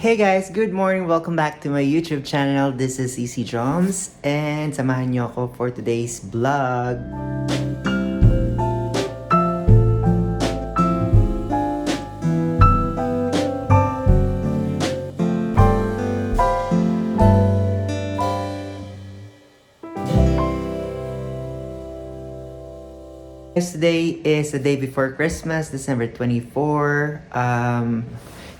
Hey guys, good morning. Welcome back to my YouTube channel. This is EC Drums and samahan niyo ako for today's vlog. Today is the day before Christmas, December 24.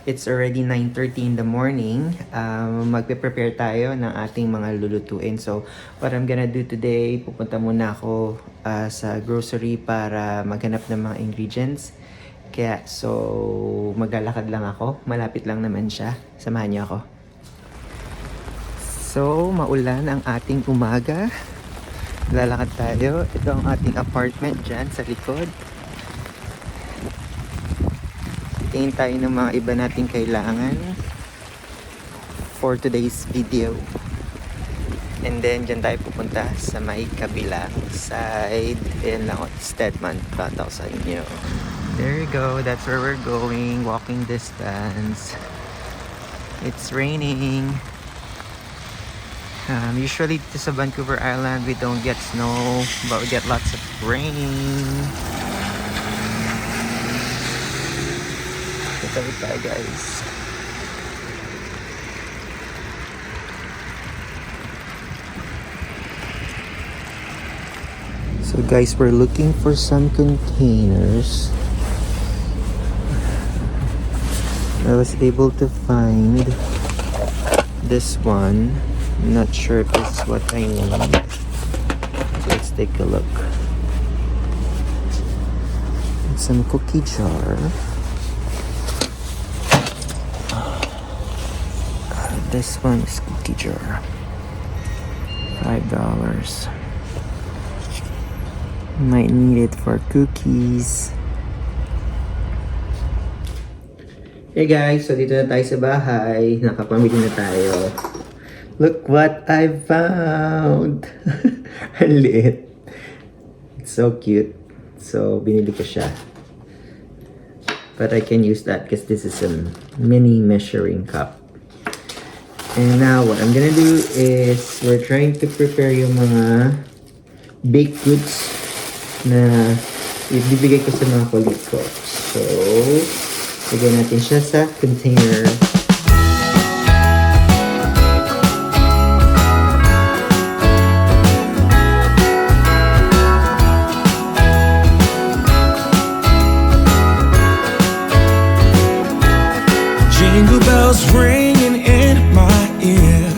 It's already 9:30 in the morning. Magpe-prepare tayo ng ating mga lulutuin. So, what I'm gonna do today, pupunta muna ako sa grocery para maghanap ng mga ingredients. Kaya, maglalakad lang ako. Malapit lang naman siya. Samahan niyo ako. So, maulan ang ating umaga. Lalakad tayo. Ito ang ating apartment dyan sa likod. Tingin tayo ng mga iba nating kailangan for today's video. And then, dyan tayo pupunta sa may kabilang side. Ayan lang, Stedman. Tataw sa inyo. There you go. That's where we're going. Walking distance. It's raining. Usually dito sa Vancouver Island, we don't get snow, but we get lots of rain. Tayo tayo guys. So guys, we're looking for some containers. I was able to find this one. I'm not sure if this is what I need. So let's take a look. Some cookie jar. This one is cookie jar. $5. Might need it for cookies. Hey guys, so dito na tayo sa bahay. Nakapamili na tayo. Look what I found! Ang liit. It's so cute. So, binili ko siya. But I can use that because this is a mini measuring cup. And now, what I'm gonna do is, we're trying to prepare yung mga baked goods na ibibigay ko sa mga kulit ko. So, lagyan natin siya sa container. Jingle bells ringing in my ear.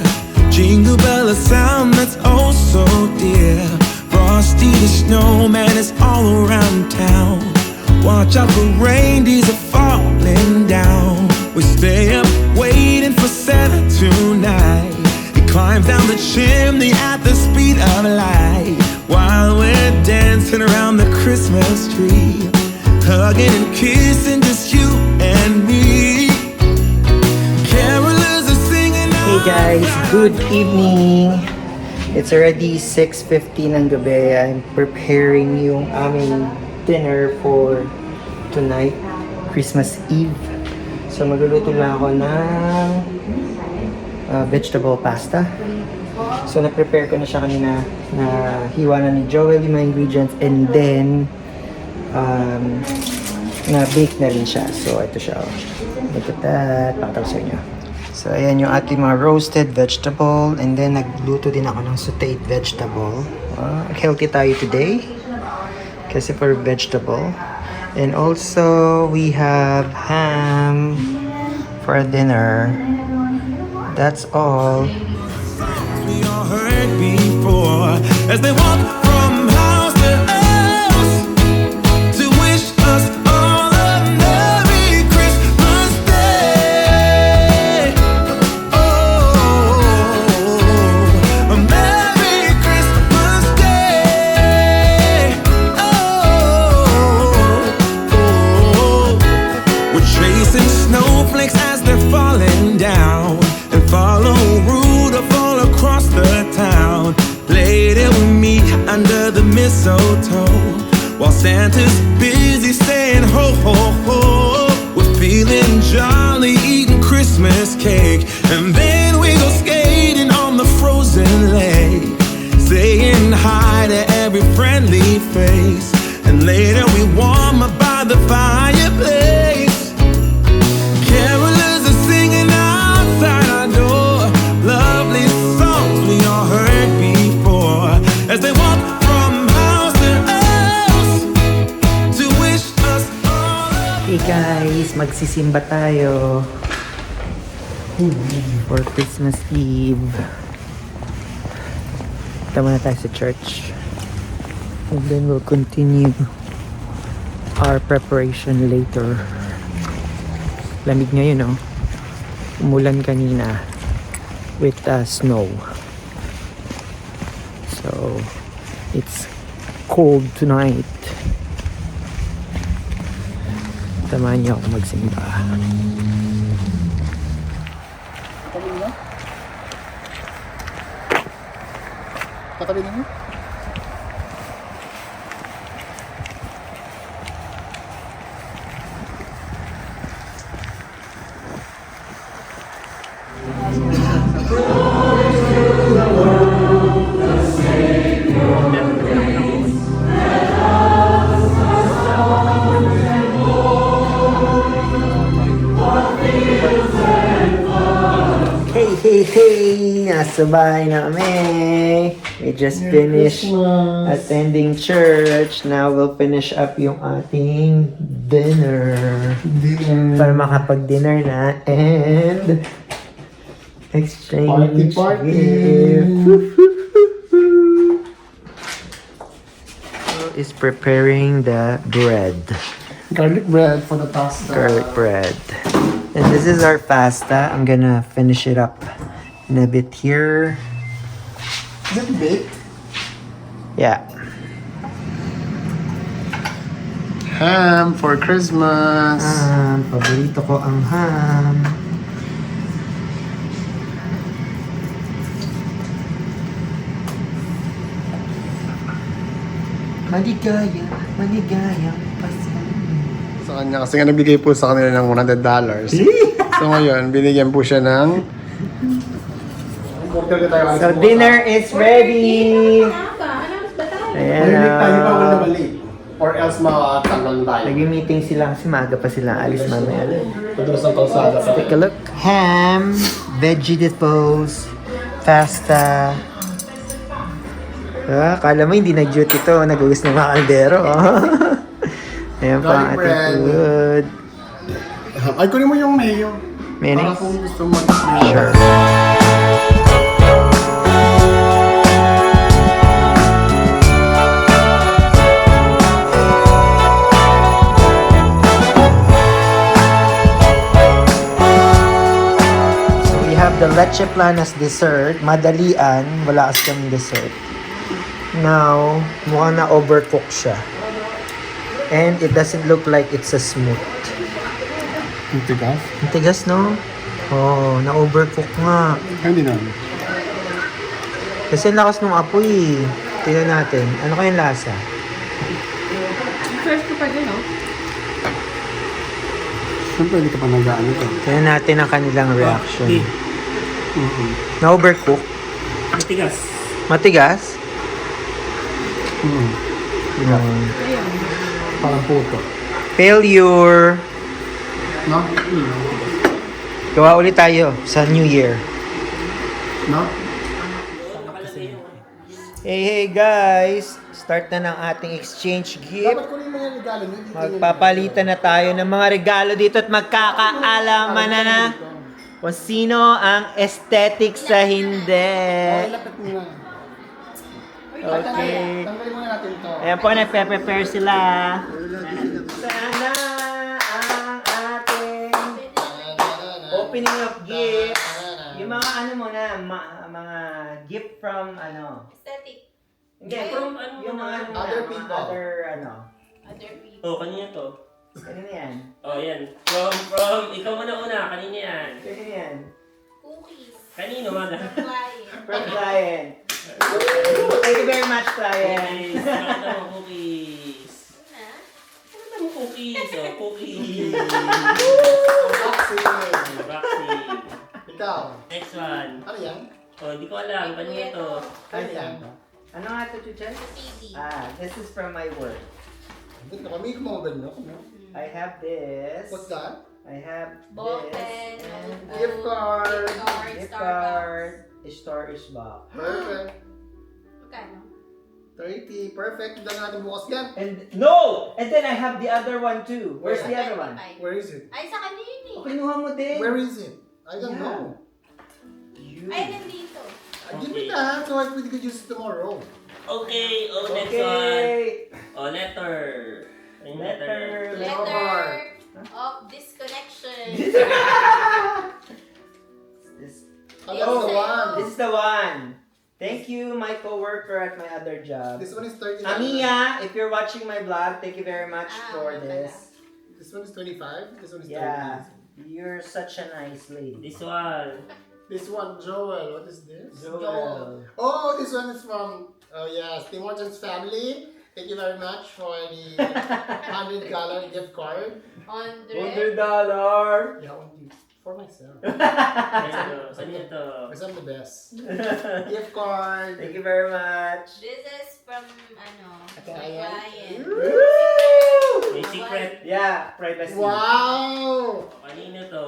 Jingle bell, a sound that's oh so dear. Frosty the snowman is all around town. Watch out for reindeers are falling down. We stay up waiting for Santa tonight. He climbs down the chimney at the speed of light, while we're dancing around the Christmas tree, hugging and kissing just you and me. Hey guys, good evening. It's already 6:50 ng gabi. I'm preparing yung aming dinner for tonight, Christmas Eve. So magluluto lang ako ng vegetable pasta. So na-prepare ko na siya kanina, na hiwa na ni Joel yung mga ingredients, and then na-bake na rin siya. So ito siya. Look at that. Pakataw sa inyo. So, ayan yung ating mga roasted vegetable. And then, nagluto din ako ng sauteed vegetable. Healthy tayo today. Kasi for vegetable. And also, we have ham for dinner. That's all. We all heard before as they walk from house to house to wish us all a Merry Christmas Day. Oh, a Merry Christmas Day. Oh, we're chasing snowflakes as they're falling down, and follow Rudolph all across the town. Later we meet under the mistletoe, while Santa's busy saying ho ho ho. We're feeling jolly, eating Christmas Christmas cake. And then we go skating on the frozen lake, saying hi to every friendly face. And later we warm up by the fireplace. Carolers are singing outside our door, lovely songs we all heard before, as they walk from house to house to wish us all a Hey guys, magsisimba tayo for Christmas Eve. Tama na tayo sa church. And then we'll continue our preparation later. Lamig ngayon, no? Umulan kanina with snow. So, it's cold tonight. Tamahan niyo ako magsimba. Katabi ninyo? Hey! Nasa bahay na kami. We just finished attending church. Now we'll finish up yung ating dinner. Para makapag-dinner na and exchange Party. gift. Is preparing the bread. Garlic bread for the pasta. Garlic bread. And this is our pasta. I'm gonna finish it up in a bit here. Is it baked? Yeah. Ham for Christmas. Paborito ko ang ham. Maligayang Pasko. Sa kanya kasi nga nabigay po sa kanila ng $100. So ngayon, binigyan po siya ng... So dinner is ready. Ayan na. Or else makakatagal tayo. Nag-meeting sila kasi maaga pa sila alis mamaya. Padulas ng kalsada. Take a look. Ham, vegetables, pasta. Kala mo hindi nag-duty to. Nagugas ng mga kaldero. Ayan pa ang Garlic ating bread. food. Ay, kunin mo yung mayo. Mayonnaise? Para kung gusto mo. Sure. We have the leche plan as dessert. Madalian. Wala kasi kaming dessert. Now, mukhang na-overcook siya. And it doesn't look like it's a smooth. Ang tigas? Ang tigas, no? Oh, na-overcook nga. Hindi naman. Kasi ang lakas ng apoy. Tingnan natin. Ano kayang lasa? First ko pa din, no? Siyempre, hindi ka pa nag-ano ito. Tingnan natin ang kanilang reaction. Na-overcook? Matigas. Matigas? Parang puto. Failure. No? Gawa ulit tayo sa New Year. No? Hey guys! Start na ng ating exchange gift. Dapat kunin mo yung regalo niyo. Magpapalitan na tayo ng mga regalo dito at magkakaalaman na kung sino ang aesthetic sa hindi. Lapit mo na. Okay. Tanggalin muna natin ito. Ayan po, nagpe-prepare sila. Sana ang ating opening of gifts. Yung mga ano muna, mga gift from ano. Aesthetic. Hindi, From ano yung mga naman, other mga people. Other ano. Other people. Oh, kanina to. Kanina yan. Oh, yan. From, ikaw muna. Kanina yan. Kanina yan. Cookies. Kanino, maga? Client. From client. Thank you very much, client. Cookies. Nakita mo, cookies. Una. Nakita mo, cookies. Oh, cookies. Unboxing. Unboxing. Ikaw. Next one. Ano yan? Oh, di ko alam. Ano ito? Ano yan? Ano nga ito, Chuchan? Sa CD. This is from my work. Ba't na kami kumabal no? I have this. What's that? I have Ball this. pen, And notebook, Gift card. gift Starbucks. card. Storage box. Perfect. Magkano? 30. Perfect. Dahil natin bukas yan. And no! And then I have the other one too. Where's the other one? 25. Where is it? Ay, sa kanya yun eh. Kinuha mo din. Where is it? I don't Yeah. know. You. Ay, nandito. Give me that so we could use it tomorrow. Okay. Oh, next one. Okay. Oh, letter. Ano yung letter? Letter. Letter of disconnection. This, Oh, that's the one. this is the one. Thank you, my coworker at my other job. This one is 39. Amiya, if you're watching my vlog, thank you very much for wala this. This one is 25. This one is 30. Yeah, you're such a nice lady. This one. This one, Joel. What is this? Joel. Oh, this one is from, oh yes, Tim Hortons family. Thank you very much for the $100 gift card. $100. Yeah, only for myself. Ano ito? Because I'm the best. Gift card. Thank you very much. This is from, ano, Client. client. May secret. Yeah, privacy. Wow! Kanino to?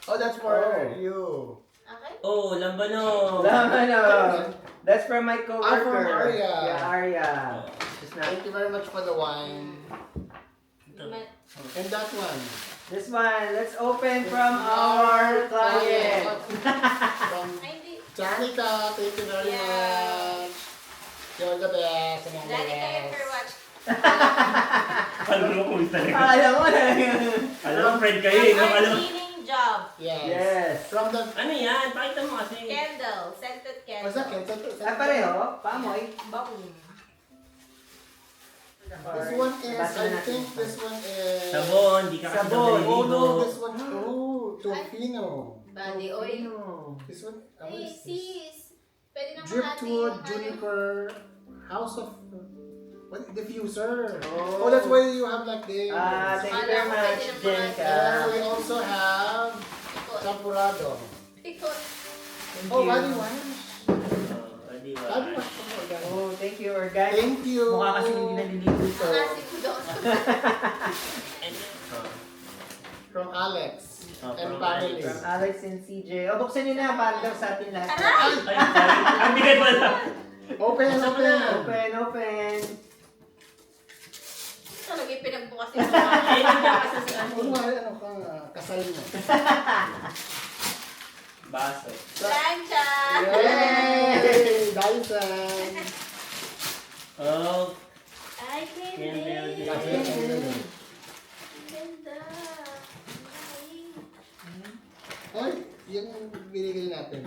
Oh, that's for Oh. you. Okay. Oh, lambano. Lamano. That's from my coworker. From Arya. Yeah, Arya. She's not. Thank you very much for the wine. And that one. This one, let's open from our client. From Ay, hindi. Janica, thank you very Yeah. much. You're the best. And I'm the Danica, if best. you're watching. Alam mo kung talaga. Alam mo na. Alam mo, friend kayo eh. From our Alam mo. cleaning job. Yes. Yes. From the... Ano yan? Pakita mo kasi. Candle. Scented candle. What's that? Cancel? Ah, pareho. Pamoy. Baboon. This one is, Basa I natin. think this one is... Sabon. Di ka kasi Sabon. Oh no, naliligo. this one, oh, Tofino. Body oil. This one, what Ay, is this? sis. Pwede naman natin Driftwood, yung ano. Juniper, House of... What? Diffuser. Oh. Oh, that's why you have like this. Thank you very much, And Jenica. we also have Ikot. Champurado. Ikot. Thank Oh, you. body wash. Oh, di ba? Body wash. Oh, my God. Oh, thank you, guys. Thank you. Mukha kasi hindi naliligo ito. Ang asin ko doon. And then, oh. From Alex Oh, and from family. Alex. From Alex and CJ. Oh, buksan nyo na para daw sa atin lahat. Aray! Ay, sorry. Ang bigay pala. Open, open. Open, open. Talaga yung pinagbukas yung mga. Ay, nandiyan ka sa ano. Ano nga, ano ka, kasal mo. Baso. Plancha! Yay! Dyson. Oh, Ay, Candle. candy. Candle. Ganda. Ay, yung binigay natin.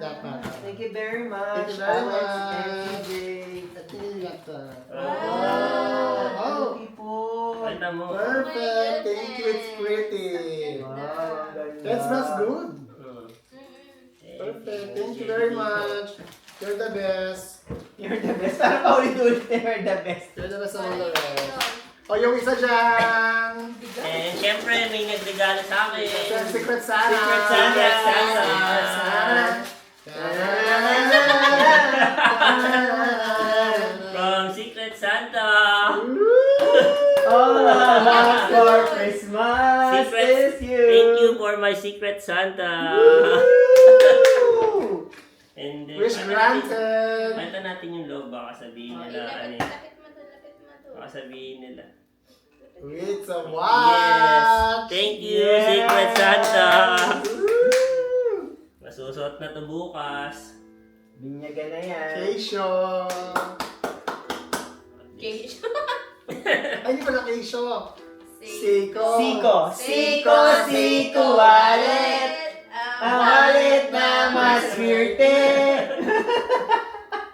Dapat. Thank you very much, Thank you very Alex much. and CJ. At tinilat. Wow! Oh. People. Pakita mo. Perfect. Thank you. It's pretty. Wow, ganda. That smells good. Mm. Perfect. Thank you very much. You're the best. You're the best. Parang paulit-ulit na you're the best. You're the best among the rest. O, yung isa dyan. And syempre, may nagregalo sa akin. Secret Santa. Secret Santa. Secret Santa. From Secret Santa. All I want for Christmas Secret. is you. Thank you for my Secret Santa. Woo! And then, Wish granted. Palitan natin yung loob. Baka sabihin Oh, nila. Ano ilapit, eh. lapit mo to, lapit mo to. Baka sabihin nila. It's a Yes. watch. Thank you, Yes. Secret Santa. Woo! Masusuot na to bukas. Binyagan na yan. Keisho. Cage. Ay, hindi pala Keisho. Siko. Siko. Siko, Siko, wallet. Ang wallet na maswerte.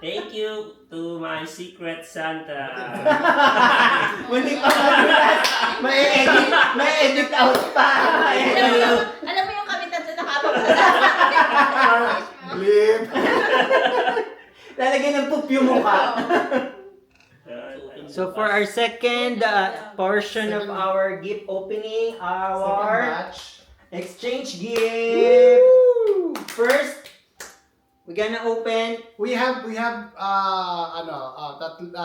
Thank you to my Secret Santa. Muli pa magulat. May edit out pa. Alam mo yung kamitan doon nakabang sa Lip. Lalagyan ng pup yung mukha. So for our second portion of our gift opening, Second our batch. exchange gift. We're gonna open We have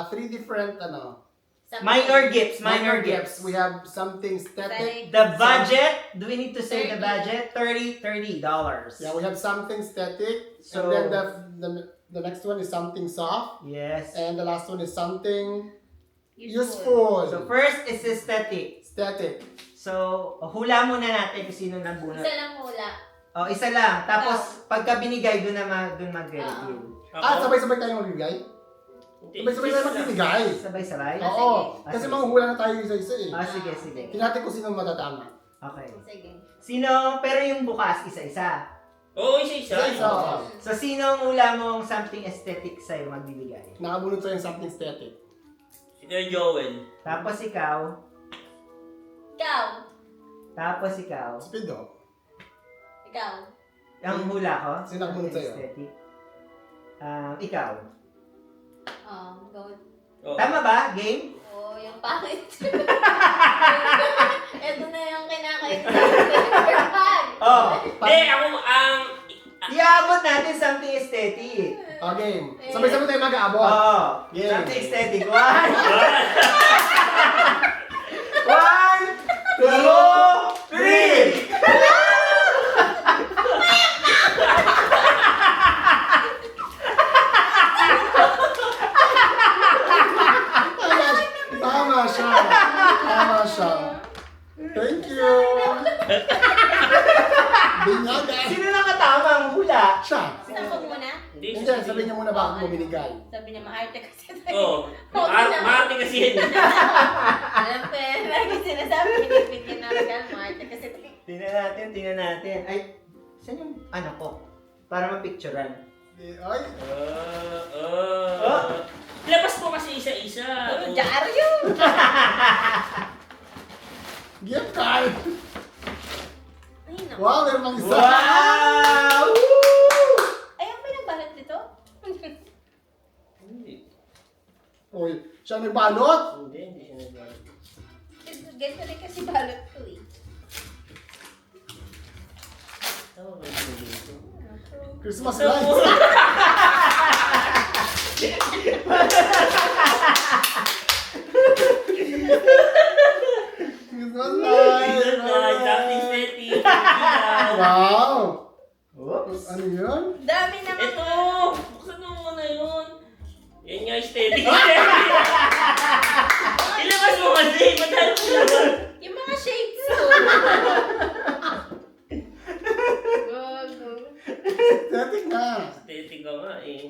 three different minor gifts. We have something static. The budget, do we need to say the budget? $30. Yeah, we have something static. So- And then the next one is something soft. Yes. And the last one is something Useful. useful. So first is aesthetic. Static. So, hula muna natin kung sino nabunot. Isa lang hula. Oh, isa lang. Tapos, pagka binigay, doon mag-reveal. Sabay-sabay tayo magbibigay? Sabay-sabay tayo magbibigay. Sabay-sabay? Oo. Ah, Kasi sige. manghuhula na tayo isa-isa eh. Sige, sige. Tingnan kung sino matatama. Okay. Sige. Sino, pero yung bukas, isa-isa. Oo, isa-isa. Isa-isa. So, sino ang hula mong something aesthetic sa'yo magbibigay? Nakabunod sa'yo yung something static. Si Kuya Joel. Tapos ikaw. Ikaw. Tapos ikaw. Speedo. Ikaw. Ang hula ko. Sino ang bunot sa'yo? Aesthetic. Ikaw. Go. Oo. Tama ba? Game? Yung pangit. Ito na yung kinakain ko. Oh. Hindi, ako ang... Iabot natin something aesthetic. Okay. Sabay-sabay tayo mag-aabot. Oo. Game. Something aesthetic. One. One, two, three. Tama siya. Tama siya. Thank you. Binyaga. Sino nakatama ang hula? Siya. Saan ko muna? Hindi, sabihin niya muna bakit mo binigay. Sabi niya, maarte kasi tayo. Oo. Maarte kasi yun. Alam ko yan. Lagi sinasabi, pinipigyan na regalo. Maarte kasi tayo. Tingnan natin. Ay, saan yung anak ko? Para mapicturean. Ay. Labas mo kasi isa-isa. Dyaryo! Gift card. Ay, naku. Wow, meron pang isa. Wow! Ay, ang pinagbalot nito? Hindi. Uy, siya nagbalot. Hindi siya nagbalot. Ganito rin kasi balot ko eh. Tama ba yung dito? Christmas lights. Christmas lights. Something steady. Wow. Oops. Ano yun? Dami naman. Ito! Buksan mo muna yun. Yan nga, steady. Ilabas mo kasi. Madali mo naman. Yung mga shades ko. Gago. Static na. Steady ka nga eh.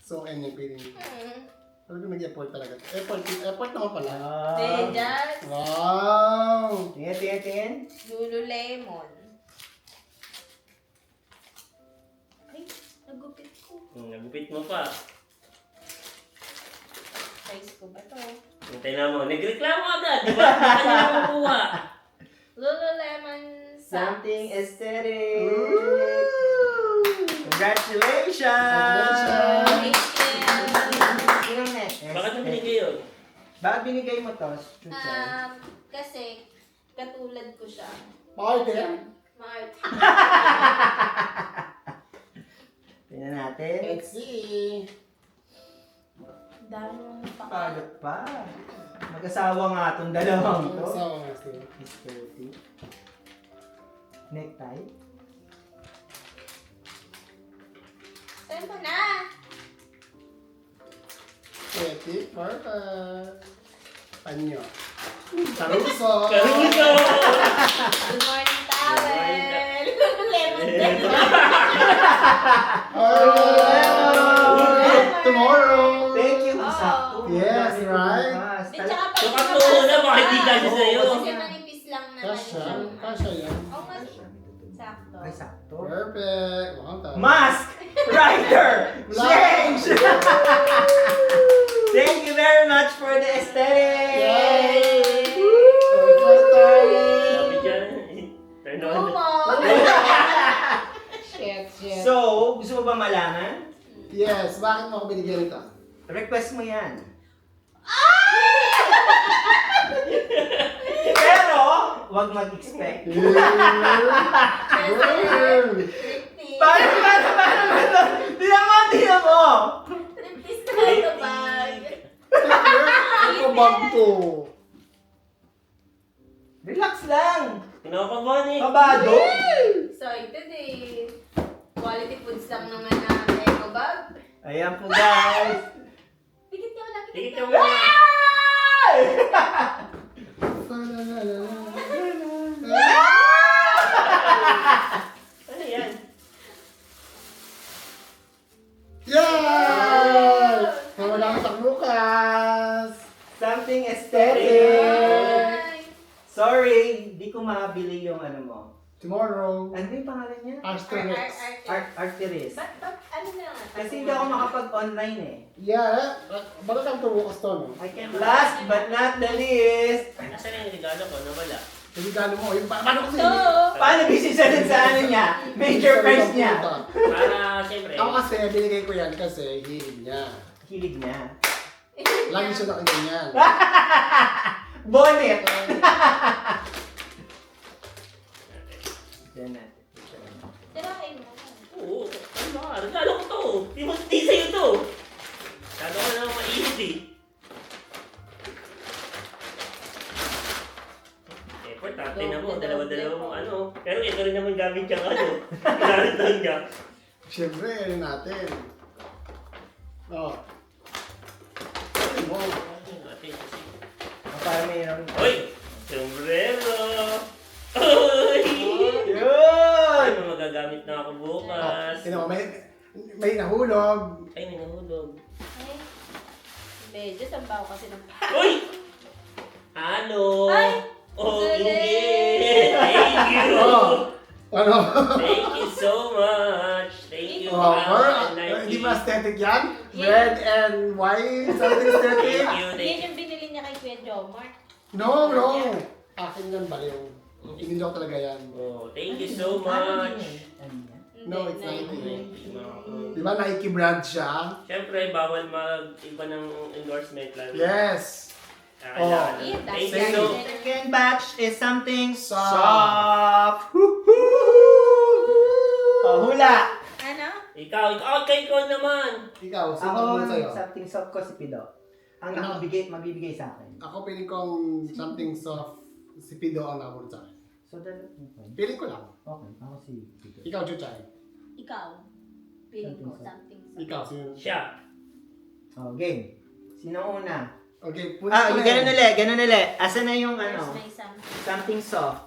So, anything. Ano kung nag-effort talaga? Effort naman pala. Dejas. Wow. Tingin. Lululemon. Ay, nagupit ko. Nagupit mo pa. Size ko ba to? Hintay na mo. Nagreklamo agad. Di ba? Baka niya makukuha. Lululemon Something socks. aesthetic. Ooh. Congratulations! Thank you. Sino next? Bakit mo binigay yun? Bakit binigay mo to? Chuchay? Kasi katulad ko siya. Party. Maarte. Tingnan natin. Let's see. Dami mong Palot pa. Mag-asawa nga itong dalawang to. So, let's see. Aesthetic. Necktie. Saan mo na? Static. Perfect. Panyo. Caruso. Karuso! Good morning, towel. Lululemon din. Tomorrow. Thank you. Oo. Sakto. Yes, right? Di, tsaka pag Sukat mo una, baka hindi kasi sa'yo. Kasi manipis lang naman Kasha. siya. Kasha yan. Oo nga. Sakto. Ay, sakto. Perfect. Wow, tama. Mask! Rider! Change! Thank you very much for the aesthetic! Yay! Sabi dyan. Turn on. Umo. Shit. So, gusto mo ba malaman? Yes, bakit mo ako binigyan ito? Request mo yan. Pero, wag mag-expect. Paano? Di ko. Relax lang. Kinakabahan eh. Kabado. Excited eh. Quality foods lang naman na eco bag. Ayan po guys. Pikit ka wala, Tigit pikit ka ka. muna. Ano yan? Yay! Mawalang sa bukas. Something aesthetic. Ay. Sorry, di ko mabili yung ano mo. Tomorrow. Ano ba yung pangalan niya? Asterix. Arteris. Ba't ano na? Kasi hindi ako makapag-online eh. Yeah. Bakit ang bukas to, no? I can't. Last but not the least. Nasaan na yung regalo ko? Nawala. Hindi gano'n mo. Yung, paano kasi? So, Paano busy siya dun sa ano niya? Major prize niya. Para, siyempre. Ako kasi, binigay ko yan kasi hilig niya. Hilig niya. Lagi siya nakaganyan. Bonnet. Diyan natin. tirahin mo. Oo. Ano ba? Regalo ko to. Di sa'yo to. Kado ka naman mainit eh. Effort ha. Tingnan mo. Dalawa-dalawa mo ano. Pero ito rin naman gamit niya ano. Ginamit lang niya. Siyempre, ano natin. Oh. Ano mo? Para mayroon. Hoy! Sombrero! Uy! Yun! Ano magagamit na ako bukas? Tingnan mo, may nahulog. Ay, may nahulog. Ay. Medyo sabaw kasi ng... Uy! Ano? Ay! Oh, Galing! Ingrid! Thank you! Oh. Ano? Thank you so much! Thank you! Oh, Wow, I like hindi it. ba aesthetic yan? Yeah. Red and white? Something aesthetic? Thank you, Yan thank you. yung binili niya kay Kuya Jomar. No, no. Akin yan, baliw. Hindi ko talaga yan. Oh, thank you so much! No, it's Hindi, Nike. Di ba Nike brand siya? Siyempre, bawal mag-iba ng endorsement lang. Yes. Kailangan. Oh. Yeah, Thank Same. you so Second batch is something Soft. soft. Oh, hula. Ano? Ikaw naman! Ikaw, sino Ako, ang sa'yo? something soft ko si Pido. Ang Ano? mabibigay sa akin. Ako piling kong something soft. Si Pido ang nabulot sa akin. So, okay. Piling ko lang. Okay, ako si Pido. Ikaw, Chuchay. Ikaw. Feeling ko something. Ikaw, sino? Siya. Oh, game. Sino una? Okay, Ganun ulit. Asan na yung ano? May something. Something soft.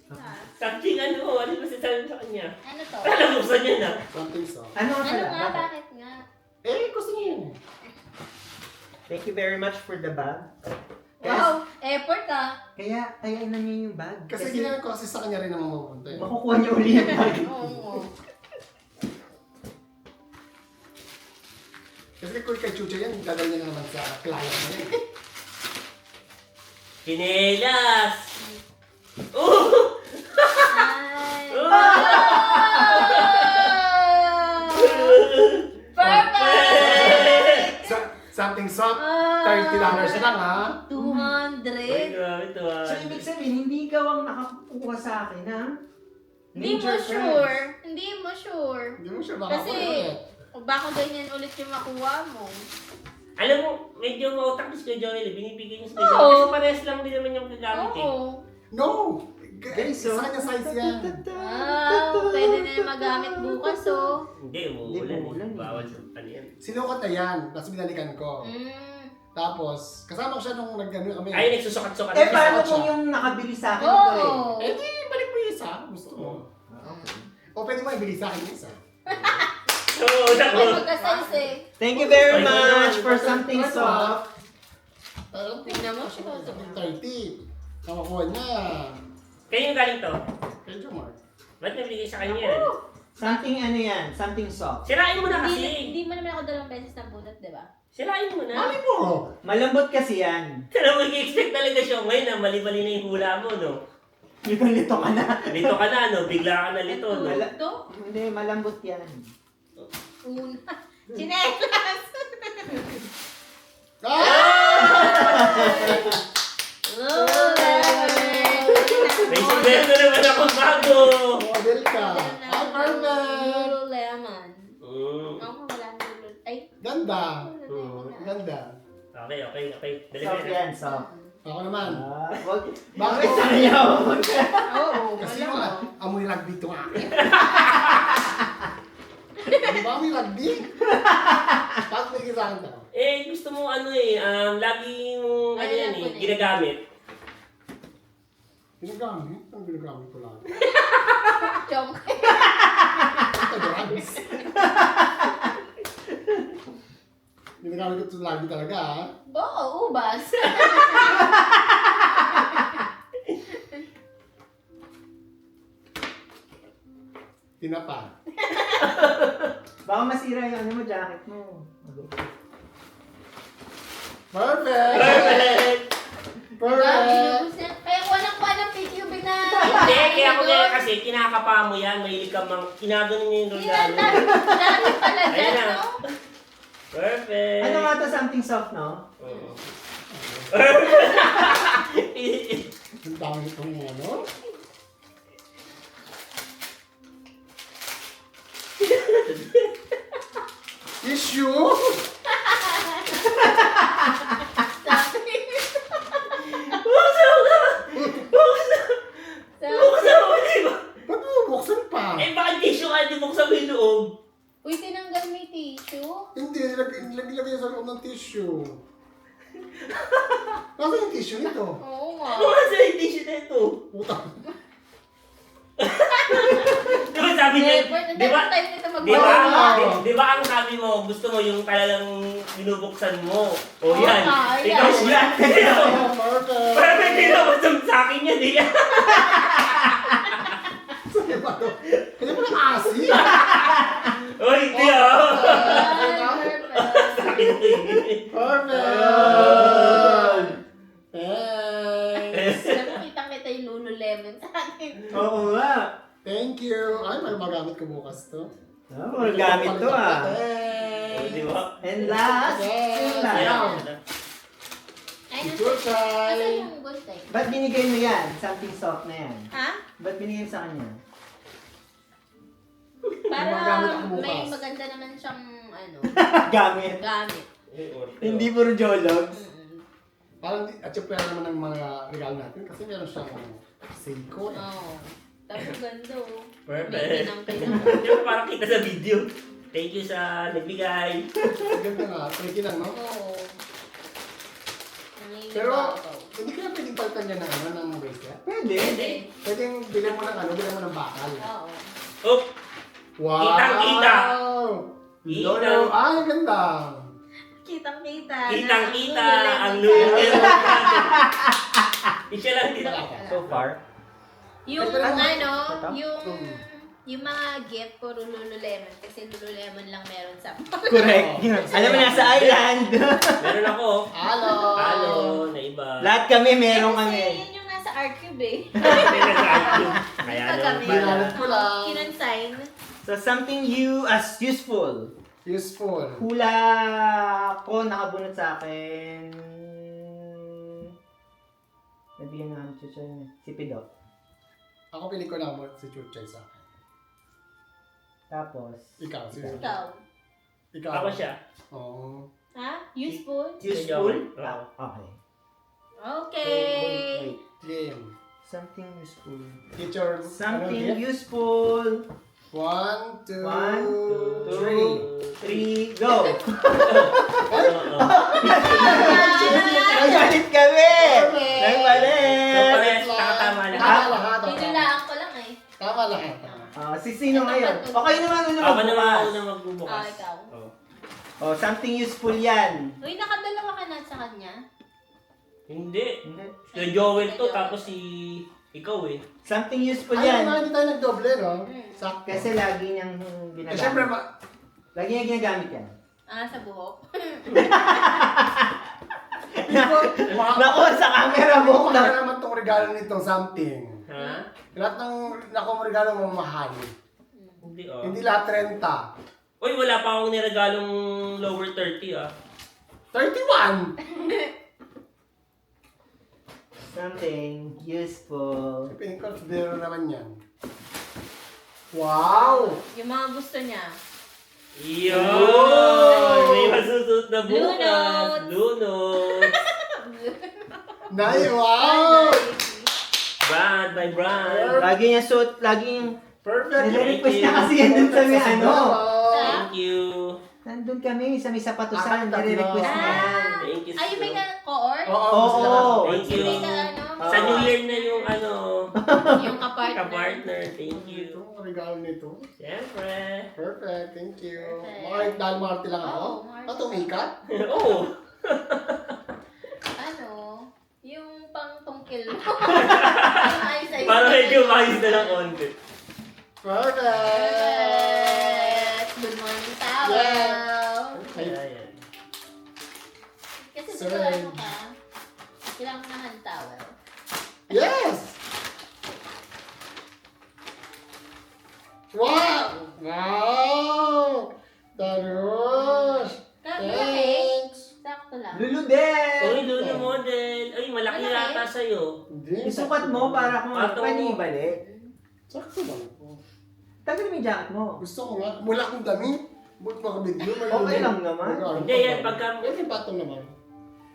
Ah, Something ano masasabi sa kanya? Ano to? Alam mo niya na. Something soft. Ano Ano pala? nga? Bakit? Bakit nga? Gusto niya yun. Thank you very much for the bag. Wow! Effort ah! Kaya inan niyo yung bag. Kasi ginagawa ko kasi sa kanya rin ang mapupunta eh. makukuha niyo uli yung bag. Oo. Kasi kung kay Chuchay yan, gagawin niya naman sa client niya eh. Kinelas! Oh! Ay! Perfect! Perfect! Something soft, Ah. $30 lang ha. 200? Ay, grabe to ah. So, ibig sabihin, hindi ikaw ang nakakuha sa akin, ha? Hindi mo Major sure. prize. Hindi mo sure. Hindi mo siya baka Kasi, ulit. baka ganyan ulit yung makuha mo. Alam mo, medyo mautak si Kuya Joel. Binibigay niya sa Kuya Oo. Joel. Kasi parehas lang din naman yung gagamit eh. Oo. No! Guys, so, Sa kanya size yan. Pwede na yung magamit bukas oh. Hindi, umuulan umuulan eh. eh. Bawal sa ano yan. Sinukat na yan, tapos binalikan ko. Tapos, kasama ko siya nung nag-ano kami. Ay, nagsusukat-sukat. Eh, paano Siya. kung yung nakabili sa akin ito eh? Oo. Eh, di, balik mo yung isa. Gusto mo. O, pwede mo ibili sa akin yung isa. Oo, Ay, nako. magka-size eh. Thank you very much for something soft. Tingnan mo siya. 30. Nakakuha niya. Kayo yung galing to? Kay Jomar. Ba't nabigay sa kanya yan? Something ano yan? Something soft. Sirain mo na Hindi, kasi. hindi mo naman ako dalawang beses ng bunot, di ba? Sirain mo na. Mali mo! Malambot kasi yan. Pero mag-expect talaga siya ngayon na mali-mali na yung hula mo, no? Lito ka na. Lito ka na, no? Bigla ka na lito, no? Ito? Hindi, malambot yan. Una. Chinelas! May sombrero na naman akong bago! Model ka. Ay, perfect! Lululemon. Mm. Ako wala nang lululemon. Ay, Ganda. lululemon na. Ganda. Okay. Soft Dali. yan, soft. Ako naman. Wag. Bakit? Bakit sayaw? Oo, Kasi alam yung mo. amoy rugby ito nga. Di ba amoy rugby? Bakit may gisang to? Gusto mo lagi mong Ay, alam ko na yun. ginagamit. Ginagamit? Ang ginagamit ko lang. Chong. Ito, drugs. Ginagamit ko ito lagi talaga, ha? Oo, ubas. Tinapa. Baka masira yung ano mo, jacket mo. Perfect! Perfect! Perfect! Kaya walang kuha ng PQB na. Hindi, kaya ako kaya kasi kinakapa mo yan, mahilig ka kinaganon niya yung regalo. Dami pala Ayan dyan, na. no? Perfect! Ano nga to, something soft, no? Oo. Ang dami itong ano? Issue? Buksan mo, di ba? Ba't mo buksan pa? Bakit tissue ka, di buksan mo yung loob? Uy, tinanggal mo yung tissue. Hindi, nilagay sa loob ng tissue. Nasaan yung tissue nito? Oo nga. Ano nga sa yung tissue na ito? Putang. Di ba sabi niya, di ba? Time nito Di ba? Wow. Di ba ang sabi mo, gusto mo yung talagang binubuksan mo? O Oo yan. nga, Ikaw yan. yan. Oh, perfect. Parang may pinabasam sa akin yan eh. Saan ba ito? Kaya mo ng asi? Oy, hindi ah. Perfect. Sa akin to eh. Perfect! Thanks! Nakikita kita yung Lululemon sa akin. Oo nga. Thank you! Ay, may magamit ko bukas to. Oh, gamit to ah. Thanks! Di ba? And last, Yes. yung Ayaw. last. Ay, Chuchay! Asan yung good time? Ba't binigay mo yan? Something soft na yan. Ha? Ba't binigay mo sa kanya? Para Magamit ako bukas. may maganda naman siyang Gamit. gamit. Hindi puro jologs. Parang, at yung pera naman ng mga regalo natin kasi meron siyang Seiko. Oo. Tapos ganda oh. Perfect. May pinang-pinang. Di ba parang kita sa video? Thank you sa nagbigay. Ganda nga, tricky lang, no? Oo. Pero, hindi kaya pwedeng palitan niya ng ano, ng bracelet? Pwede. Hindi. Pwedeng bilhin mo ng ano, bilhin mo ng bakal. Oo. Oh, Wow! Kitang-kita. Lolo, ay, ganda! Kitang-kita. kitang-kita na ang Lululemon Lululemon. sa- Isa lang dito. So far. Yung Ay, pero- Ito? yung mga gift puro Lululemon kasi Lululemon lang meron sa Correct. Alam mo, nasa island. Meron ako. Halo! Halo, na iba. Lahat kami, meron Kasi kami. yun yung nasa R-Cube eh. Kaya Pag naman kami. pala. Ginamit ko lang. Kinonsign. So, something useful. Useful. Hula ko nakabunot sa akin. Nabigyan namin si Pidok. Ako pili ko lang mo si Chuchay sa akin. Tapos, Ikaw, sino? Ikaw. Ikaw. Ako siya. Oo. Ha? Useful? useful? Oo. Ah, okay. Okay. Wait. Game. Something useful. Teacher. Something ano, useful. 1, 2, 1, 2, 3, 3. go! Oo. Nagbalit kami! Okay. Nagbalit! So, parehas tama lahat. Tama lahat. Pinulaan ko lang eh. Tama lahat. Si sino ngayon? Okay naman una Ako naman magbukas. ako na magbubukas. ikaw. Oo. Oh, something useful yan. Uy, nakadalawa ka na sa kanya. Hindi. Hindi. Si Joel to, tapos si ikaw eh. Something useful Ay, yan. hindi tayo nagdoble, no? Hmm. Sakto. Kasi lagi niyang Eh, syempre, ginagamit. Lagi niya ginagamit yan. Sa buhok. Naku, sa camera mo. Kung naman itong regalo nitong something. Ha? Lahat ng nakong regalo mo mahal. Hindi oh. Hindi lahat 30. Uy, wala pa akong niregalong lower 30 ah. 31! Something useful. Piniconsider naman yan. Wow! Yung mga gusto niya. Yun! May masusot na na Blue bukas. Notes. Blue Notes. Nay, wow! Brand, my brand. Lagi niya suot, laging Perfect! nire-request niya kasi yan dun sa may ano. Thank you. Nandun kami sa may sapatusan, Ah, nire-request niya. Thank you. Ay, may ka cohort? Oo. Thank you. May ka ano? Sa New Year na yung ano, Yung kapartner. ka-partner. Thank you. Ito, ang regalo nito. Siyempre. Perfect, thank you. Perfect. Dahil Marty lang ako. Oo, Marty. Ito, makeup? Oo. Ano? Yung pang tungkil mo. Yung eyes. Para medyo maayos na lang konti. Perfect! Yes! Good morning, towel. Yeah. Ayan. Kasi Sir. dito ano ka, kailangan na hand towel. Yes! Wow! Wow! Tarush! Thanks! Sakto lang. Lulu din! Uy, Lulu model. Ay, malaki Malaki. yata sa'yo. Hindi. Isukat mo para kung ano, Pato. pwede ibalik. Sakto lang po. Tagal mo yung jacket mo. Gusto ko nga, mula akong dami. Buti makabidyo. Okay lang naman. Hindi, yan, pagka- Pwede pato naman.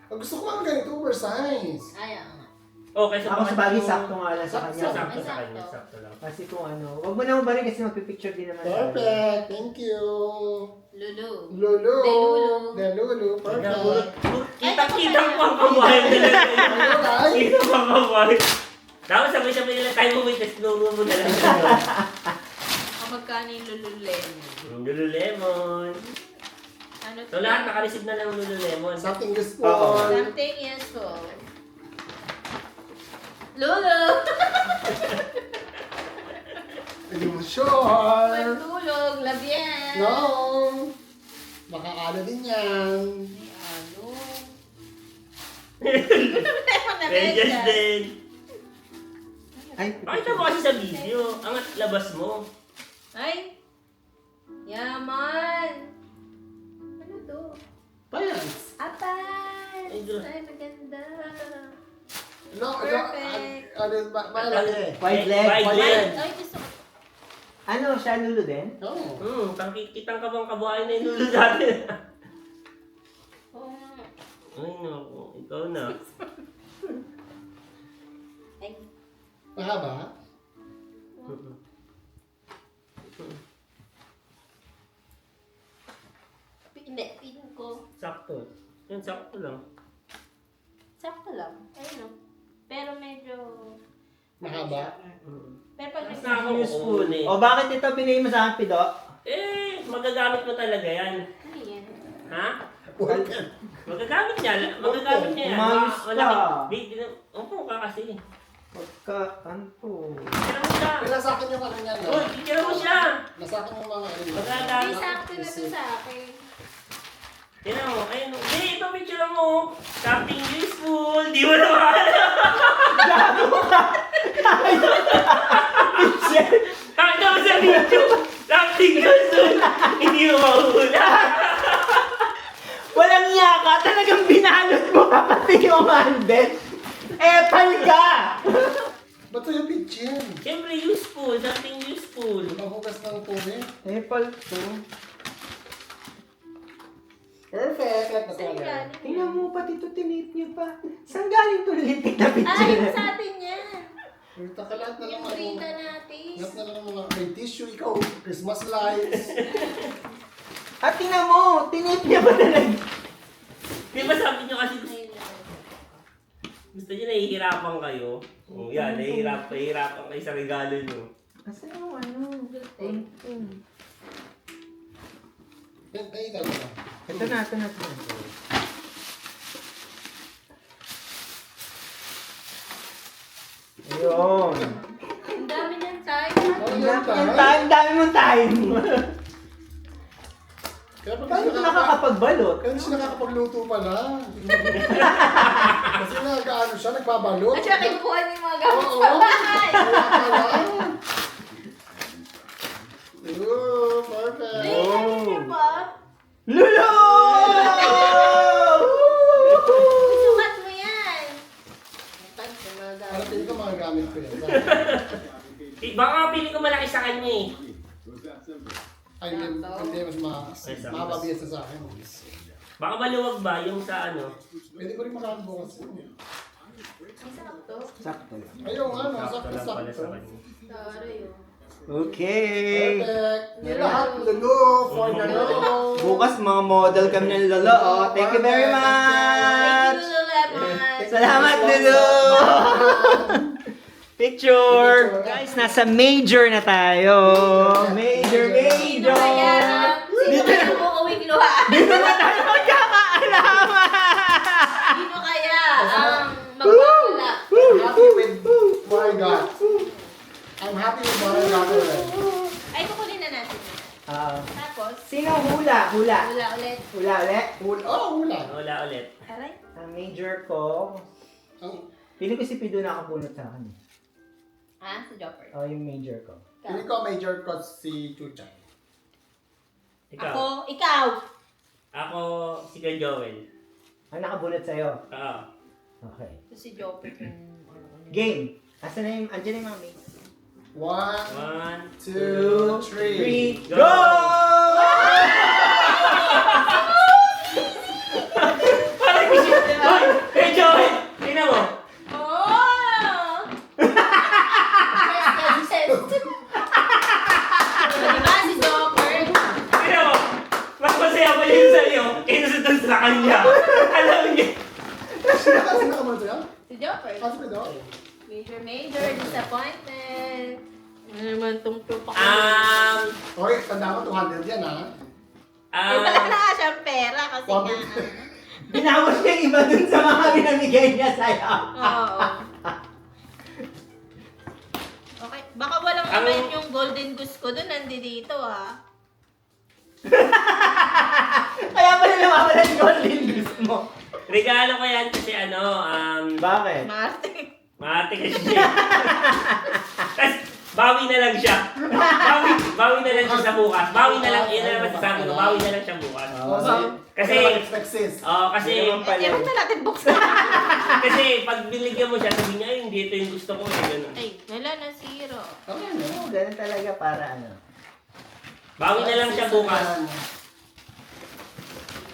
Ang gusto ko nga ganito, oversize. Ayan nga. Okay, so Ako sa bagay, sakto nga lang sa Sakto, kanya. Sakto sa Sakto. kanya, sakto lang. Kasi kung ano, wag mo na mabarin kasi magpipicture din naman. tayo. Perfect. Thank you. Lulu. Lulu. Delulu. Delulu. Perfect. Kita ko ang kabuhay nila. Alright. Kita ko ang kabuhay. Tapos sabay-sabay nila tayo mo, tapos lulu mo na lang. Kapag ka ni Lululemon. Lululemon. Ano So lahat naka-receive na ng Lululemon. Something useful. Oo. Something useful. Lulu! Hindi mo sure. Pantulog, labyan. No. Baka ano din yan. Ay, ano? Medyas din. Ay, Pakita mo kasi sa video. Angat labas mo. Ay! Yaman! Ano to? Pants. Apan! Ay, gra- Ay, maganda. No, Perfect. Ano, malaki. Wide leg. Wide leg. Ay, gusto ko. ano, siya Lulu din? No. Kitang kabang kabuhay na yung lulu natin. Oo nga. Ay, naku. Ikaw na. Ay, Mahaba? hindi. Pin ko. Sakto. Yan, sakto lang. Sakto lang. Ayun o. Pero medyo... Mahaba? Pero pag Mas nakaka-useful eh. O bakit ito binigay mo sa akin, Pido? Magagamit mo talaga yan. Ano yan? Ha? Perfect. Magagamit niya. Magagamit niya yan. Umayos ka. Upo ka kasi. Pagka, ano to? Tira mo siya. Kaya sa akin yung ano niyan. no? Uy, tira mo siya. Nasa akin yung mga ano. Maganda. Ay, sakto na to sa akin. Tira mo. Ayun. Hindi, ito picture mo. Something useful. Di mo na maalam. Pakita mo sa video. Something useful. Hindi mo mahula. Walang iya ka! Talagang binalot mo ka pati yung handed! Epal ka! Ba't ito yung pitchin? Siyempre useful. Something useful. Panghugas ng tubig. Epal to. Perfect. Like na Saan color. galing Tingnan yan? mo, pati ito tinate niya pa. Saan galing itong lintik na Ay, picture? sa atin yan. Taka lahat na lang Yung ano. Rita natin. Lahat na lang mga may tissue. Ikaw, Christmas lights. At tingnan mo, tinate niya ba talaga? Di ba sabi nyo kasi Ayun lang. gusto nyo nahihirapan kayo? O yan, nahihirapan kayo sa regalo nyo. Asan yung ano? Ay, ikaw na. Ito na. Ayun. Ang dami niyan tayo. Ano yan tayo? Ang dami mong time. Kaya pag Paano ito nakakapagbalot? Kaya siya nakakapagluto pala. Kasi nag-ano siya, nagbabalot. At siya kinukuha niyo yung mga gamit Oo. sa bahay. Kaya pala. Ooh, perfect. Ay, ano niyo ba? Lulu! Sukat mo yan. Tag sa mga Para gamit. tingin ko mga gamit ko yan. Baka pili ko malaki sa kanya eh. Ay, hindi, mas mababias na sa akin. Baka maluwag ba yung sa ano? Pwede ko rin makahan bukas yun. Ay, sakto. Sakto. Ayun, ano, Sakto lang pala sakto-sakto. sa kanya. Sorry, oh. Okay. Perfect. Yung lahat lulu for the lulu. Bukas mga model kami ng Lolo. Oh, thank you very Thank much. you, Lululemon. Salamat, Lulu. Picture. Guys, nasa major na tayo. Major. Sino kaya? Sino kaya uuwing luhaan? Dito na tayo magkakaalaman. Sino kaya ang magpapala? Happy with what I got. I'm happy with what I got already. Ay, kukunin na natin. Tapos, Sino hula? wala ulit. Hula ulit. Hula. Wala ulit. Aray. Ang major ko, Ang feeling ko si Pido nakabunot sa akin. Ha? Si Jopper. Oh, yung major ko. Pili ko major ko si Chuchay. Ikaw. Ikaw. Ako, si Kuya Joel. Ang nakabunot sa'yo. Oo. Okay. Ito si Jopper. Game. Asan na yung, andyan na yung mami. 1, 1, 2, 3. 3, go! Parang kasi, hoy! Kuya Joel! Tingnan mo! Oh! Yes. Diba si Jopper? Tingnan mo! Mas masaya pa yun sa'yo kaysa doon sa kanya. Alam niya. Sino ka mo ito yan? Si Jopper. Kasi daw. Major disappointment. Ano naman tong tupak? Okay, tanda ko 200 yan ha. Wala na nga siyang pera kasi nga. Binawas niya yung iba dun sa mga binamigay niya sa'yo. Oo. Okay, baka walang naman yung golden goose ko doon, nandito ah. Kaya pala nawawala yung golden goose mo. Regalo ko yan kasi ano, Bakit? Marte. maarte kasi siya. Tapos, bawi na lang siya. Bawi na lang siya sa bukas. Bawi na lang, yun na naman sasabi ko, bawi na lang siya bukas. Kasi, expect sis. kasi, Hindi naman pala. Ayaw na natin buksan. kasi pag binigyan mo siya, sabi niya, ay, hindi ito yung gusto ko. Ganun. Ay, wala na zero. Okay na. Oo, ganun talaga para ano. Bawi na lang siya bukas.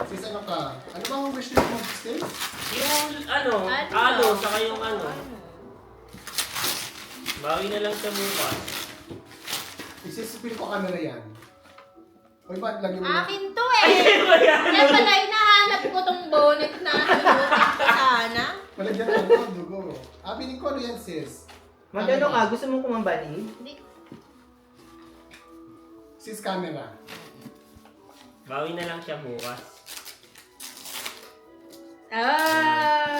Sis, ano ka? Ano bang wish list mo, sis? Yung ano, saka yung ano. Bawi na lang siya bukas. Isisipin ko camera yan. Uy, ba't lagi mo Akin to eh. Ay, ba yan? Yan pala, hinahanap ko tong bonnet na hinutin ko sana. Malagyan na ako, dugo. Piling ko ano yan, sis? Magkano ka? Gusto mong kumambani? Hindi. Sis, camera. Bawi na lang siya bukas.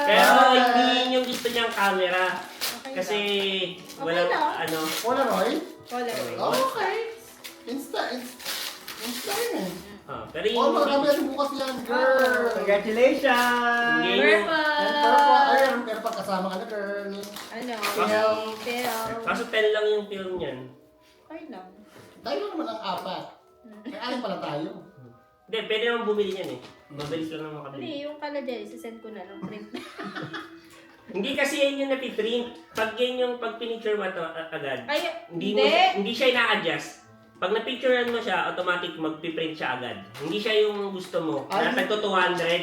Pero hindi yun yung gusto niyang camera. Kasi walang lang. ano. Polaroid? Polaroid. Oh, okay. Insta yun eh. Pero Oh, yung... marami yan bukas yan, girl. Congratulations! Hindi. And purple, Purple. ayun, pero pagkasama ka na, girl. Ano? Pero, Kaso 10 lang yung film niyan. Okay lang. tayo lang naman ang 4. May alam pala tayo. Hindi, pwede naman bumili yan eh. Mabilis lang naman Hindi, makabili. yung pala dyan, isasend ko na lang print. Hindi kasi yan yung napiprint. Pag yan yung pag pinicture mo ito agad, Ay, hindi siya ina-adjust. Pag na-picturean mo siya, automatic magpiprint siya agad. Hindi siya yung gusto mo. Ay, Nasa 200. Ay,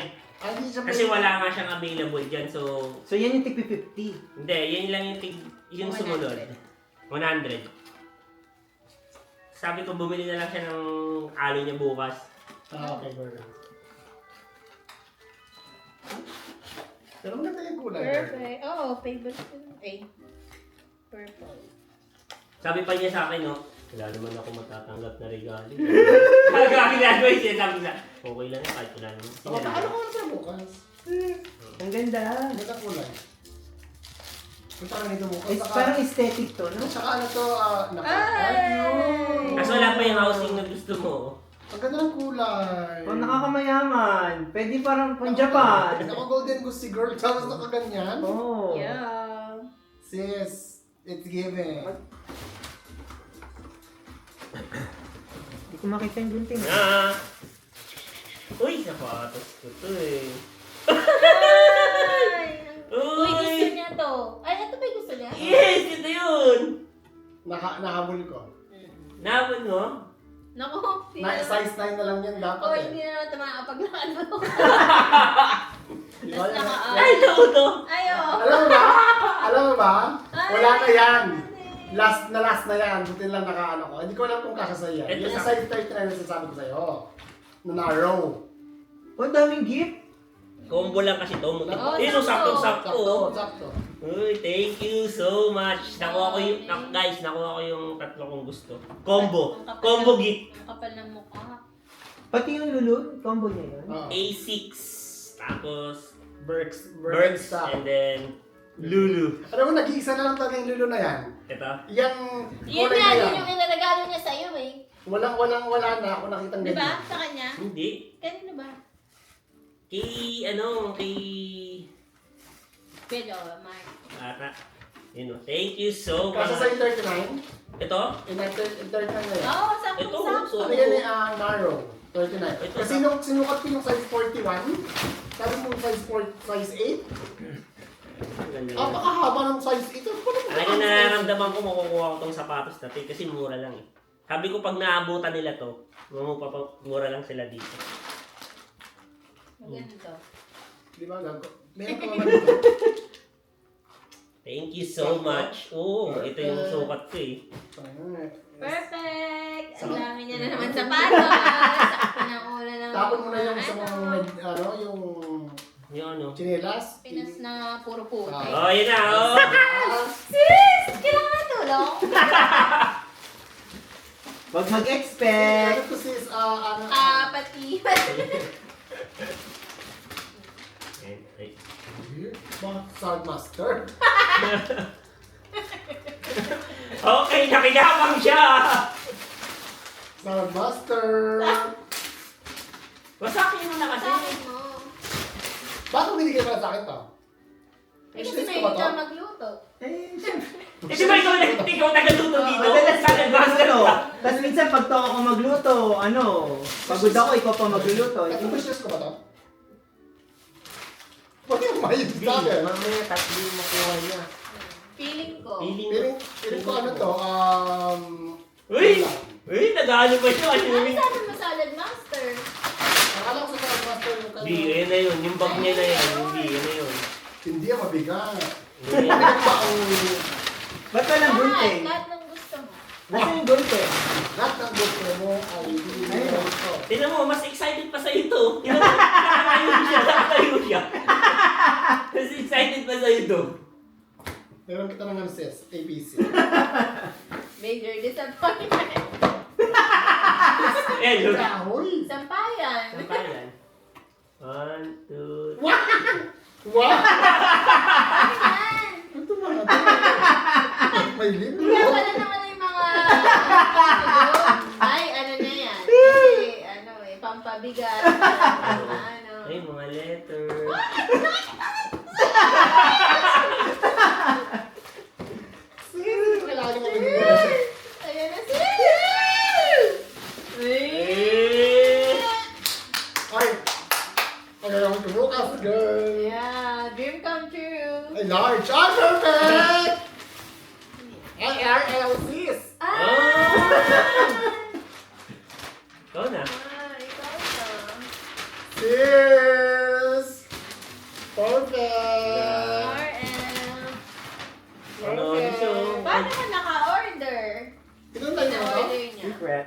hindi siya Kasi wala nga siyang available dyan. So, So yan yung tig 50. hindi. Yan lang yung 100. sumunod. 100. Sabi ko, bumili na lang siya ng alo niya bukas. Okay, girl. Pero maganda yung kulay. girl. Perfect. Oo, favorite ko. Eh, purple. Sabi pa niya sa akin, no? Wala naman ako matatanggap na regalo. Ginagawa siya, sabi niya, okay lang yan, kahit wala naman. Ako, ano ko sa bukas? Ang ganda. Maganda kulay. Punta ka nito bukas. It's parang aesthetic to, no? Saka ano to, Ay! Kaso wala pa yung housing na gusto mo. Ang ganda ng kulay. Oh, nakakamayaman. Pwede parang pang Japan. Naka-golden goose si girl, tapos nakaganyan. Oh. Yeah. Sis, it's given. Hindi ko makita yung gunting. Uy, sapatos ko to eh. Ay! Uy, gusto Uy! niya to. Ay, ito ba yung gusto niya? Yes! Ito yun! Nahabol ko. Nabon mo? Naku, Size 9 na lang yan dapat Oh, eh. hindi na naman ito makakapaglakad mo. Di ba? Tapos naka- Ay, ito. Ayo. Alam mo ba? Ay, Wala na yan. hindi. Last na yan. Buti lang nakaano ko. Hindi ko alam kung kasya sa'yo yan. Ito Yung sa- size 39 na sinasabi ko sa'yo. Na narrow. Ang daming gift. Combo lang kasi to. Oh, Ito, sakto. Sakto. Uy, thank you so much. Nakuha ko yung, guys, nakuha ko yung tatlo kong gusto. Combo. Combo gift. Ang kapal ng mukha. Pati yung lulu, combo niya yun. Oo. A6. Tapos, Berks Birds, stuff. and then Lulu. Alam mo, nag-iisa na lang talaga yung lulo na yan. Ito. Yung Yun kulay nga, na yun yan. yung inaragalo niya sa'yo eh. Wala na ako nakitang Di ba? ganyan. Sa kanya? Hindi. Kanino ba? Kay Pedro, Mark. Ata. Yun o. Thank you so much. Kasi sa'yo 39, Ito? yung 39 na yan. Oo, Ito, sakto-sakto. Ano yan eh, narrow. 39. Ito, Kasi nung sinukat ko yung size 41, sabi mo size 8, Ang ganda ah, yun. baka haba ng size 8. Talagang nararamdaman ko makukuha ko tong sapatos na to kasi mura lang eh. Sabi ko pag naabutan nila to, mura lang sila dito. Maganda. Di ba? Meron ka naman dito. Thank you so much. Oo, ito yung sukat ko eh. Perfect! Ang dami niya na naman sapatos. Sakto ng ulo ng Tapon mo na yung sa ano, mga, yung Yung ano. chinelas. Pinas na puro puti. Oh, yun na. Oh. Sis! Kailangan na tulong? Huwag mag-expect. Ano to sis, ano? Pati. Ay. Mga Soundmaster. Okay, nakinabang siya. Soundmaster. Wasakin mo na kasi. Bakit mo? Bakit binigay mo na sa akin to? Eh, kasi Wishlist may ko ba to? ka magluto. Eh, syempre. Eh, di ba ikaw nagaluto dito? Madalas Salad ano. master ka. Tapos minsan pag to ako magluto, pagod ako, ikaw pa magluluto. Ito wishlist ko ba to? Pati yung mayos Hindi, sa akin. mamaya tatlo yung makuha niya. Feeling ko. Feeling ko ano to, Uy! Uy, nag-ano pa siya? Ano Assuming. sabi mo salad master? Akala ko sa Soundmaster yung Hindi, ayun na yun. Yung bag niya na yan. Hindi, yun na yun. Hindi yan mabigat. Yun na yun. Mabigat ba ang Ba't walang gunting? Lahat ng gusto mo. Nasa yung gunting? lahat ng gusto mo ay bibigyan mo ito. Tignan mo, mas excited pa sa'yo to. Nakatayo siya. Mas excited pa sa'yo to. Meron kita ng sis, ABC. Major disappointment. Eh, look. Kahoy! Sampayan. Saan pa yan? 1, 2, Wow! Ayan. Ito mga may libro. Kaya pala naman yung mga ay, ano na yan. Kasi, ano eh, pampabigat. Ano. ay, mga letter. Kailangan mo mag-ibig. Ayan na siya. Eh! Ay! Kailangan mo tumukas, girl. Yeah, dream come true. Ay, large. Ah, perfect! Ay, RLCs. Ikaw na. Ikaw na. Sis! Perfect! RM. Ano, gusto? Paano ka naka-order? Pinonline mo to? Na-order niya. Secret.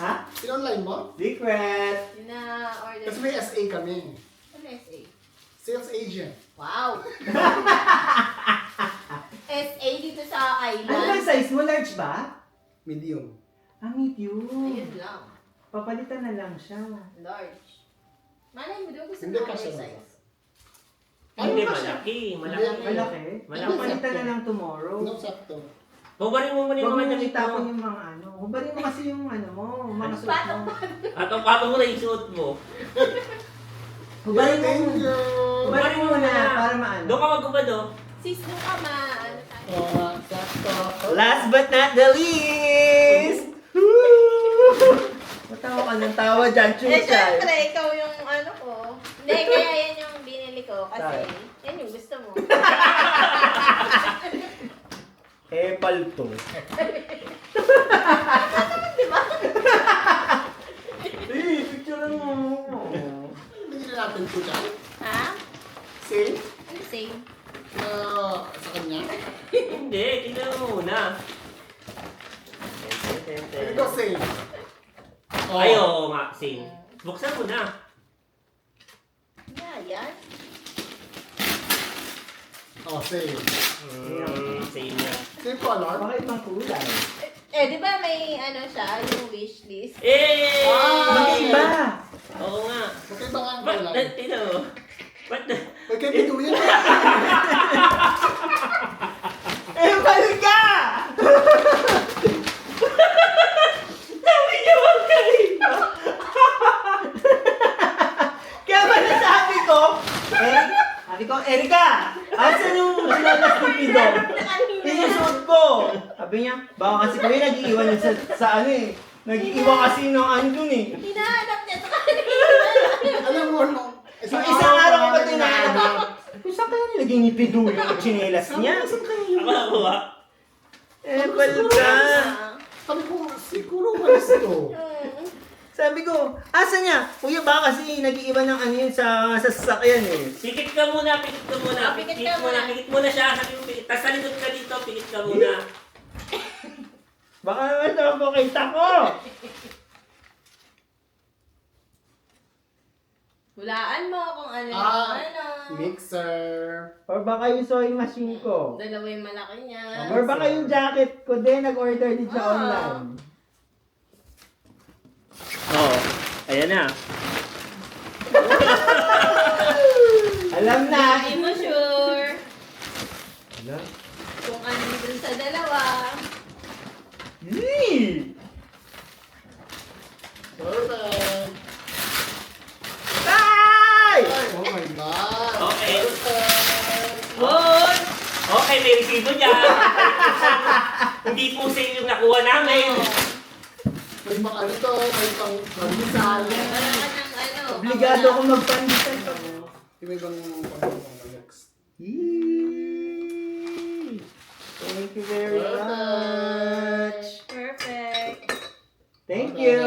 Ha? Pinonline mo? Secret. Yung na-order. Kasi may SA kami. Ano SA? Sales agent. Wow! SA dito sa Ano ba island. size mo? Large ba? Medium. Ah, medium. Ayun lang. Papalitan na lang siya. Large. Malay mo doon gusto Hindi mo kasi oversize. Hindi, Ano kasi? malaki. Malaki. Malaki. Malaki. Papalitan na lang tomorrow. No, sakto. Hubarin mo muna yung Huwag mga mo damit itapon mo. yung mga ano. Hubarin mo kasi yung ano mo, mga suot mo. Atong-patong mo na yung suot mo. Hubarin mo. Thank you! Hubarin mo muna para maano. Doon ka magubad oh. Sis, doon ka ano tayo? Sakto. Last but not the least! Matawa ka ng tawa dyan, Eh, Chuchay. syempre, ikaw yung ano ko. Hindi, kaya yan yung binili ko. Kasi, Sorry. yan yung gusto mo. Eh, palto. Di ba? same. Oh. Ay, oo nga, same. Buksan mo na. Yan. Oh, same. Same na. Same color? Baka ibang kulay. Di ba may ano siya, yung wishlist? Eh! Magkaiba! Oo nga. Magkaiba nga ang Ba't, kulay. tingnan mo. Ba't, Magkaiba yun. Balik ka! sabi niya magkaiba. Kaya ba nasabi ko, Erika, asan yung sinalas ni Pido? Inusuot ko. Sabi niya, baka kasi kami nag-iiwan yun sa ano eh. Nag-iiwan kasi ng ano dun eh. Hinahanap niya sa kanila. Alam mo, no? So, isang araw ko ba ito hinahanap? Kung saan kaya nilagay ni Pido yung chinelas niya? Ako nakuha. Balga. Sabi ko, siguro malis to. Sabi ko, asa niya? Kuya, baka kasi nag-iiwan ng ano yun sa sasakyan eh. Pikit ka muna, pikit ka muna. Pikit Pikit ka muna, muna. pikit muna siya. Sabi mo, pikit. Tapos salikod ka dito, pikit ka muna. Baka naman ito ako kita ko. Hulaan mo kung ano yung ano. Mixer. Or baka yung sewing machine ko. Dalawa yung malaki niya. Or baka yung jacket ko din, nag-order din siya Ah. online. Oo. Ayan na. Alam na. Hindi mo sure Alam? kung ano yung dun sa dalawa. Yee! Perfect. Ay! Ay, oh my God. Okay. Perfect. Good! Okay, may resibo dyan. Hindi po sale yung nakuha namin. May pang ano to, may pang pandesal. Wala ka ng ano. Obligado ako magpandisan pa. May ibang pang next. Yee! Thank you very much. Perfect. Thank you.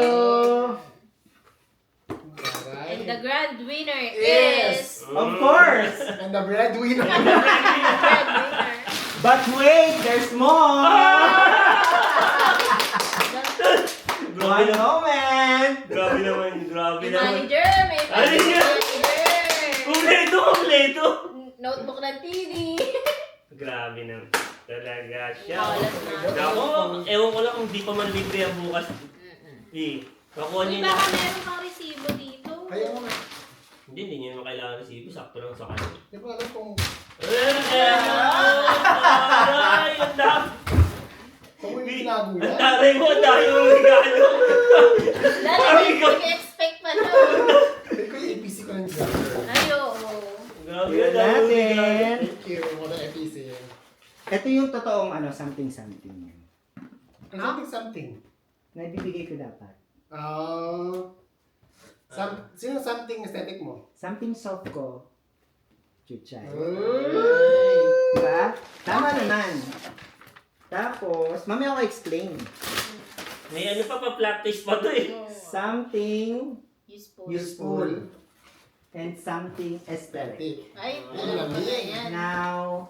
And the grand winner Yes. is... Of course. And the breadwinner. Grand winner. But wait, there's more. One moment. Grabe naman, grabe May naman. manager, may Ano yun? manager. Kumpleto, kumpleto. Notebook ng TV. Grabe naman. Talaga siya. Malas na. Ako, ewan ko lang kung di pa man libre ang bukas. Di. Nakuha Uy, niyo baka na. meron kang resibo dito. Ayaw mo na. Hindi niyo naman kailangan resibo. Sakto lang sa kanya. Hindi ko alam kung Ay, ang dami. kung may tinago yan. Ang taray mo, ang dami mo regalo. Dahil nag-expect pa siya. Hindi ko yung APC ko ng driver. Ay, oo. Grabe, Yan ang dami mo natin. regalo. Thank you for the APC. Ito yung totoong ano, something. Something. Na ibibigay ko dapat. Sino something aesthetic mo? Something soft ko. Chuchay. Uy! Diba? Tama naman. Tapos, mamaya ako explain. May ano pa plot twist pa to eh. Something Useful. useful and something aesthetic. Aesthetic. Ay, Ay, alam ko na lamig. yan. Now,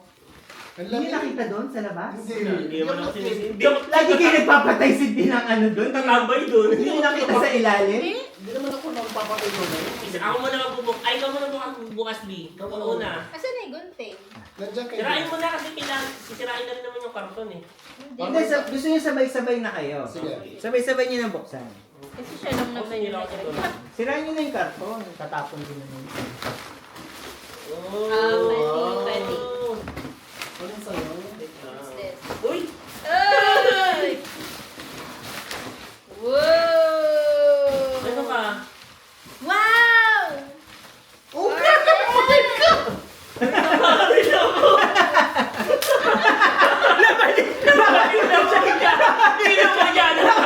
Ang hindi lamig. nakita doon sa labas? Hindi naman ako sinisin. Hindi ako Lagi kayo nagpapatay si din ng ano doon? tatambay doon. Hindi mo nakita sa ilalim? Eh, Hindi naman ako nagpapatay mo na. Ako muna magbubukas. Ay, ikaw muna bukas, B. Ikaw muna una. asan na yung gunting? Nandiyan kayo. Sirain mo na kasi kailangan. Sisirain na rin naman yung karton eh. Hindi, gusto niyo sabay-sabay na kayo. Sige. Sabay-sabay niyo na buksan. Kasi siya lang naman yung nag-record. Sirain niyo na yung karton. Tatapon din naman. Oh. pwede. Anong sa'yo? What's this? Uy! Ay! Wow! Ano ka? Wow! Oh, Bakit ako? Hindi na po yan ang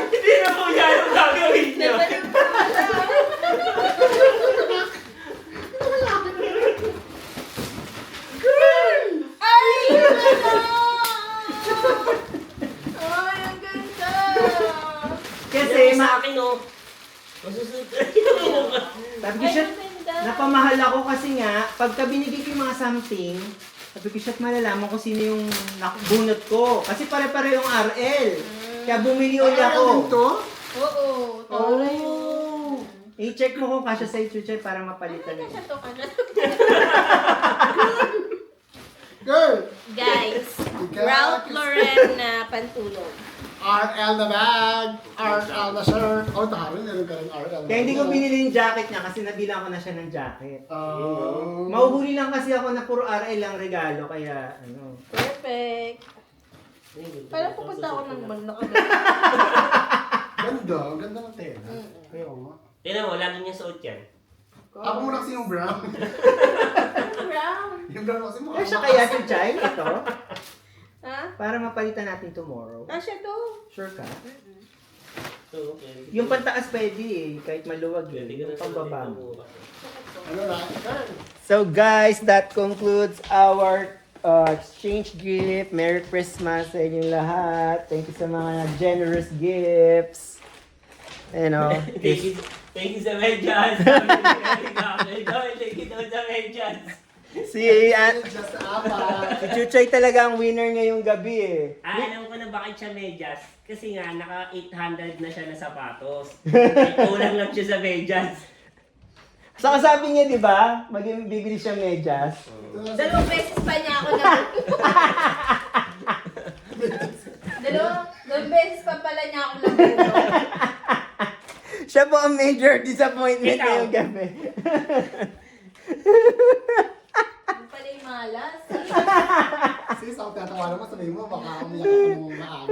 Hindi na po yan ang gagawin niyo. Nabalik mo pala. Ay! Ay, ang ganda! Kasi, Sa akin oh. Masusunod. sabi ko Ay, siya, maganda. napamahal ako kasi nga, pagka binigay ko yung mga something, sabi ko siya, malalaman ko sino yung nakabunot ko. Kasi pare-pare yung RL. Kaya bumili ulit Aral ako. din to? Oo, tara yun. Oh. I-check mo kung kasya sa'yo, Chuchay, para mapalitan mo. Kasya to, kasya. Girl! Guys, Ikaw, Ralph Lauren na pantulog. RL na bag, RL na shirt. Oh, taro, meron ka rin RL. Kaya hindi ko binili yung jacket niya kasi nabilang ko na siya ng jacket. Oh. Mauhuli lang kasi ako na puro RL lang regalo, kaya ano. Perfect. Parang pupunta ako ng mall na kagad. Ganda, ang ganda ng tela. Kaya nga. Tignan mo, lagi niya suot yan. Ako muna kasi yung brown. Brown. Yung brown kasi mukha. Kasya kaya, Chuchay, ito? Ha? Para mapalitan natin tomorrow. Kasya to. Sure ka? So, okay. Yung pantaas pwede eh, kahit maluwag eh. Pwede ka Yung na pambaba sa mo. bukas. Ano na? Girl. So guys, that concludes our exchange gift. Merry Christmas sa inyong lahat. Thank you sa mga generous gifts. You know, Thank you sa medyas. Thank you sa medyas. si, Just apa. si Chuchay talaga ang winner ngayong gabi eh. Alam ko na bakit siya medyas. Kasi nga, naka 800 na siya na sapatos. Kulang lang siya sa medyas. Saka sabi niya, di ba? Bibili siya medyas. Dalawang beses pa niya ako na. Dalawang beses pa pala niya ako nabuto. Siya po ang major disappointment Ikaw. ngayong gabi. Yung pala yung malas. Sis, ako tatawanan mo, sabihin mo, baka umiyak ako ng maaga.